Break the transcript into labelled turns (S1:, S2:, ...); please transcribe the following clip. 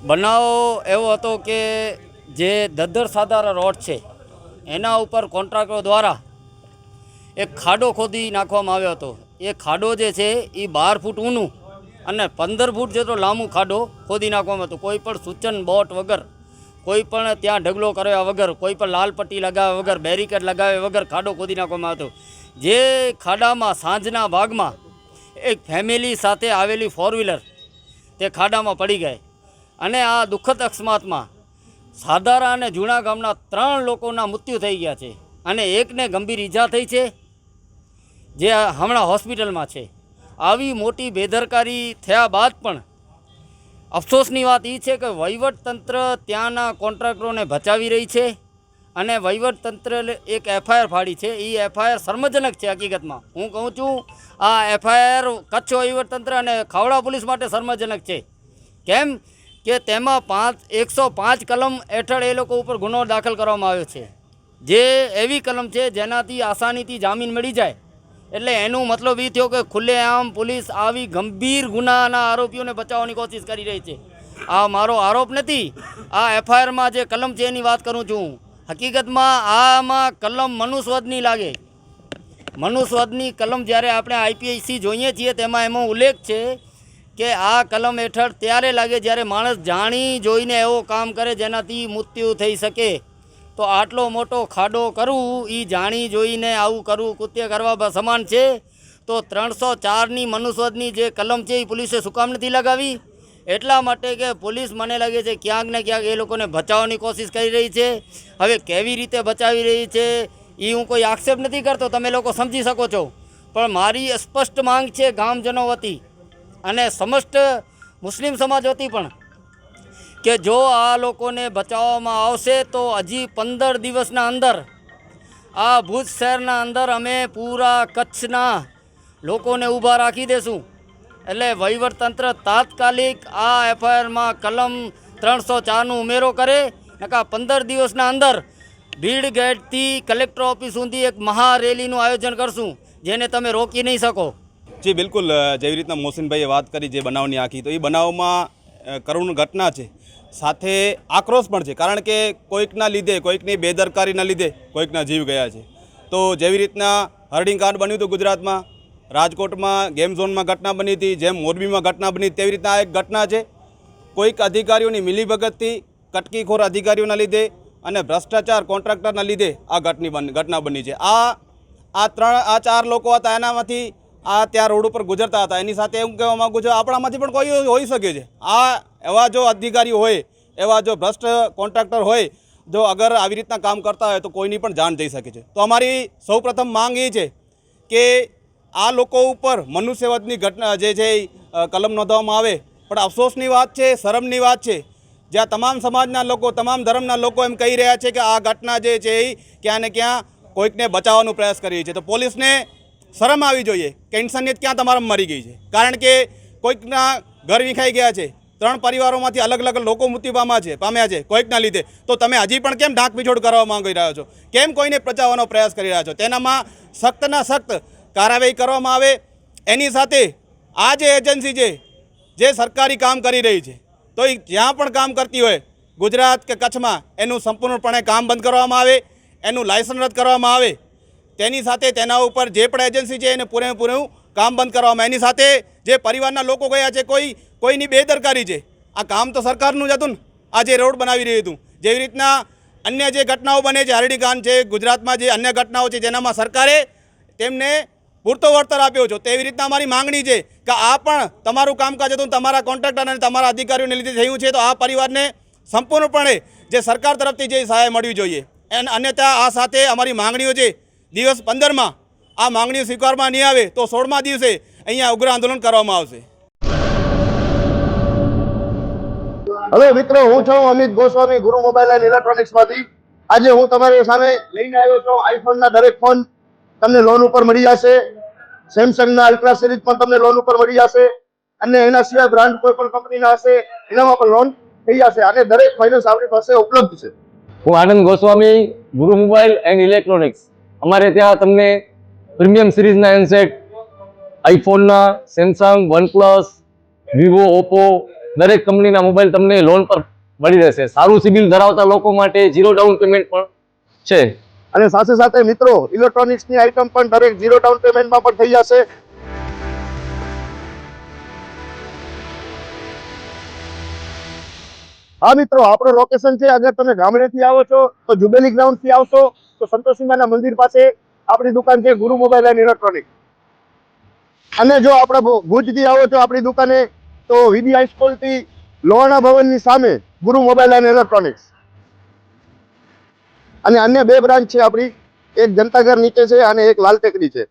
S1: બનાવ એવો હતો કે જે દદ્દર સાદારા રોડ છે એના ઉપર કોન્ટ્રાક્ટરો દ્વારા એક ખાડો ખોદી નાખવામાં આવ્યો હતો। એ ખાડો જે છે એ 12 ફૂટ ઊંડું અને 15 ફૂટ જેટલો લાંબો ખાડો ખોદી નાખવામાં હતો। કોઈ પણ સૂચન બોટ વગર, કોઈ પણ ત્યાં ઢગલો કર્યા વગર, કોઈ પણ લાલ પટ્ટી લગાવ્યા વગર, બેરિકેડ લગાવ્યા વગર ખાડો ખોદી નાખવામાં આવ્યો હતો। જે ખાડામાં સાંજના ભાગમાં એક ફેમિલી સાથે આવેલી 4 વ્હીલર તે ખાડામાં પડી ગઈ અને આ દુઃખદ અકસ્માતમાં સાદારા અને જૂના ગામના 3 લોકોના મૃત્યુ થઈ ગયા છે અને એકને ગંભીર ઈજા થઈ છે, જે હમણાં હોસ્પિટલમાં છે। આવી મોટી બેદરકારી થયા બાદ પણ અફસોસની વાત એ છે કે વહીવટતંત્ર ત્યાંના કોન્ટ્રાક્ટરોને બચાવી રહી છે અને વહીવટતંત્ર એક એફઆઈઆર ફાડી છે। એ એફઆઈઆર શર્મજનક છે। હકીકતમાં હું કહું છું, આ એફઆઈઆર કચ્છ વહીવટતંત્ર અને ખાવડા પોલીસ માટે શર્મજનક છે। કેમ કે તેમાં 105 કલમ હેઠળ એ લોકો ઉપર ગુનો દાખલ કરવામાં આવ્યો છે, જે એવી કલમ છે જેનાથી આસાનીથી જામીન મળી જાય। એટલે એનું મતલબ એ થયો કે ખુલ્લેઆમ પોલીસ આવી ગંભીર ગુનાના આરોપીઓને બચાવવાની કોશિશ કરી રહી છે। આ મારો આરોપ નથી, આ એફઆઈઆરમાં જે કલમ છે એની વાત કરું છું। હકીકતમાં આમાં કલમ મનુસ્વદની લાગે। મનુસ્વદની કલમ જ્યારે આપણે આઈપીસી જોઈએ છીએ તેમાં એમાં ઉલ્લેખ છે કે આ કલમ હેઠળ ત્યારે લાગે જ્યારે માણસ જાણી જોઈને એવો કામ કરે જેનાથી મૃત્યુ થઈ શકે। તો આટલો મોટો ખાડો કરવું એ જાણી જોઈને આવું કરવું કૃત્ય કરવા સમાન છે। તો 304ની મનુસ્વદની જે કલમ છે એ પોલીસે શું કામ નથી લગાવી? એટલા માટે કે પોલીસ મને લાગે છે ક્યાંક ને ક્યાંક એ લોકોને બચાવવાની કોશિશ કરી રહી છે। હવે કેવી રીતે બચાવી રહી છે એ હું કોઈ આક્ષેપ નથી કરતો, તમે લોકો સમજી શકો છો, પણ મારી સ્પષ્ટ માંગ છે ગામજનો વતી અને સમસ્ત મુસ્લિમ સમાજ વતી પણ કે જો આ લોકોને બચાવવામાં આવશે તો હજી 15 દિવસના અંદર આ ભુજ શહેરના અંદર અમે પૂરા કચ્છના લોકોને ઊભા રાખી દેશું। એટલે વહીવટતંત્ર તાત્કાલિક આ એફઆઈઆરમાં કલમ 304નો ઉમેરો કરે, નકા 15 દિવસના અંદર ભીડ ગેટથી કલેક્ટર ઓફિસ સુધી એક મહારેલીનું આયોજન કરશું, જેને તમે રોકી નહીં શકો।
S2: જી બિલકુલ, જેવી રીતના મોહસિનભાઈએ વાત કરી જે બનાવની આખી, તો એ બનાવમાં કરુણ ઘટના છે, સાથે આક્રોશ પણ છે, કારણ કે કોઈકના લીધે, કોઈકની બેદરકારીના લીધે કોઈકના જીવ ગયા છે। તો જેવી રીતના હર્ડિંગ કાર્ડ બન્યું હતું ગુજરાતમાં, રાજકોટમાં ગેમ ઝોનમાં ઘટના બની હતી, જેમ મોરબીમાં ઘટના બની, તેવી રીતના આ એક ઘટના છે। કોઈક અધિકારીઓની મિલીભગતથી, કટકીખોર અધિકારીઓના લીધે અને ભ્રષ્ટાચાર કોન્ટ્રાક્ટરના લીધે આ ઘટના બની છે। આ 4 લોકો હતા, એનામાંથી આ ત્યાં રોડ ઉપર ગુજરતા હતા। એની સાથે એવું કહેવા માગું છું, આપણામાંથી પણ કોઈ હોઈ શકે છે। આ એવા જો અધિકારીઓ હોય, એવા જો ભ્રષ્ટ કોન્ટ્રાક્ટર હોય, જો અગર આવી રીતના કામ કરતા હોય તો કોઈની પણ જાન જઈ શકે છે। તો અમારી સૌપ્રથમ માંગ એ છે કે આ લોકો ઉપર મનુષ્યવધની ઘટના જે છે કલમ નોંધવામાં આવે। પણ અફસોસની વાત છે, શરમની વાત છે, જ્યાં તમામ સમાજના લોકો, તમામ ધર્મના લોકો એમ કહી રહ્યા છે કે આ ઘટના જે છે એ ક્યાં ને ક્યાં કોઈકને બચાવવાનો પ્રયાસ કરી છે। તો પોલીસને શરમ આવી જોઈએ કે ઇન્સાનિયત ક્યાં તમારામાં મરી ગઈ છે, કારણ કે કોઈકના ઘર વિખાઈ ગયા છે, 3 પરિવારોમાંથી અલગ અલગ લોકો મૃત્યુ પામ્યા છે કોઈકના લીધે। તો તમે હજી પણ કેમ ઢાંક પીછોડ કરવા માંગી રહ્યા છો? કેમ કોઈને બચાવવાનો પ્રયાસ કરી રહ્યા છો? તેનામાં સખ્તના સખ્ત કાર્યવાહી કરવામાં આવે। એની સાથે આ જે એજન્સી છે જે સરકારી કામ કરી રહી છે, તો એ જ્યાં પણ કામ કરતી હોય ગુજરાત કે કચ્છમાં, એનું સંપૂર્ણપણે કામ બંધ કરવામાં આવે, એનું લાયસન્સ રદ કરવામાં આવે। તેની સાથે તેના ઉપર જે પણ એજન્સી છે એને પૂરેપૂરું કામ બંધ કરવામાં। એની સાથે જે પરિવારના લોકો ગયા છે, કોઈની બેદરકારી છે। આ કામ તો સરકારનું જ હતું ને, આ જે રોડ બનાવી રહ્યું હતું। જેવી રીતના અન્ય જે ઘટનાઓ બને છે, હરડીકાંડ છે, ગુજરાતમાં જે અન્ય ઘટનાઓ છે જેનામાં સરકારે તેમને પૂરતો વળતર આપ્યો છે, તેવી રીતના અમારી માંગણી છે કે આ પણ તમારું કામકાજ હતું, તમારા કોન્ટ્રાક્ટર અને તમારા અધિકારીઓને લીધે થયું છે, તો આ પરિવારને સંપૂર્ણપણે જે સરકાર તરફથી જે સહાય મળવી જોઈએ। અન્યથા આ સાથે અમારી માંગણીઓ છે, દિવસ 15માં આ માંગણીઓ સ્વીકારવામાં નહીં આવે તો 16મા દિવસે અહીંયા ઉગ્ર આંદોલન કરવામાં આવશે।
S3: હવે મિત્રો, હું છું અમિત ગોસ્વામી, ગુરુ મોબાઈલ એન્ડ ઇલેક્ટ્રોનિક્સમાંથી। આજે હું તમારી સામે લઈને આવ્યો છું આઈફોનના દરેક ફોન તમને લોન ઉપર મળી જશે। સેમસંગના અલ્ટ્રા સિરીઝ પણ તમને લોન ઉપર મળી જશે અને એના સિવાય બ્રાન્ડ કોઈ પણ કંપનીના હશે એનામાં પણ લોન થઈ જશે અને દરેક ફાઇનાન્સ આપણી પાસે ઉપલબ્ધ છે।
S4: હું આનંદ ગોસ્વામી, ગુરુ મોબાઈલ એન્ડ ઇલેક્ટ્રોનિક્સ। અમારે ત્યાં તમને પ્રીમિયમ સિરીઝના હેન્ડસેટ, આઈફોનના, સેમસંગ, વનપ્લસ, વિવો, ઓપ્પો, દરેક કંપનીના મોબાઈલ તમને લોન પર મળી રહેશે. સારું સિબિલ ધરાવતા લોકો માટે 0 ડાઉન પેમેન્ટ પણ છે.
S3: અને સાથે સાથે મિત્રો ઇલેક્ટ્રોનિક્સની આઇટમ પણ દરેક 0 ડાઉન પેમેન્ટમાં પણ થઈ જશે. હા મિત્રો, આપણો લોકેશન છે, અગર તમે ગામડેથી આવો છો તો જુબેલી ગ્રાઉન્ડથી આવશો તો સંતોષીમાના મંદિર પાસે આપણી દુકાન છે ગુરુ મોબાઈલ એન્ડ ઇલેક્ટ્રોનિક્સ. અને જો આપણે ભુજથી આવો છો આપણી દુકાને તો વીડી હાઈસ્કૂલથી લોહાણા ભવનની સામે ગુરુ મોબાઈલ એન્ડ ઇલેક્ટ્રોનિક્સ. અને અન્ય 2 બ્રાન્ચ છે આપણી, એક જનતાગર નીચે છે અને એક લાલ ટેકરી છે.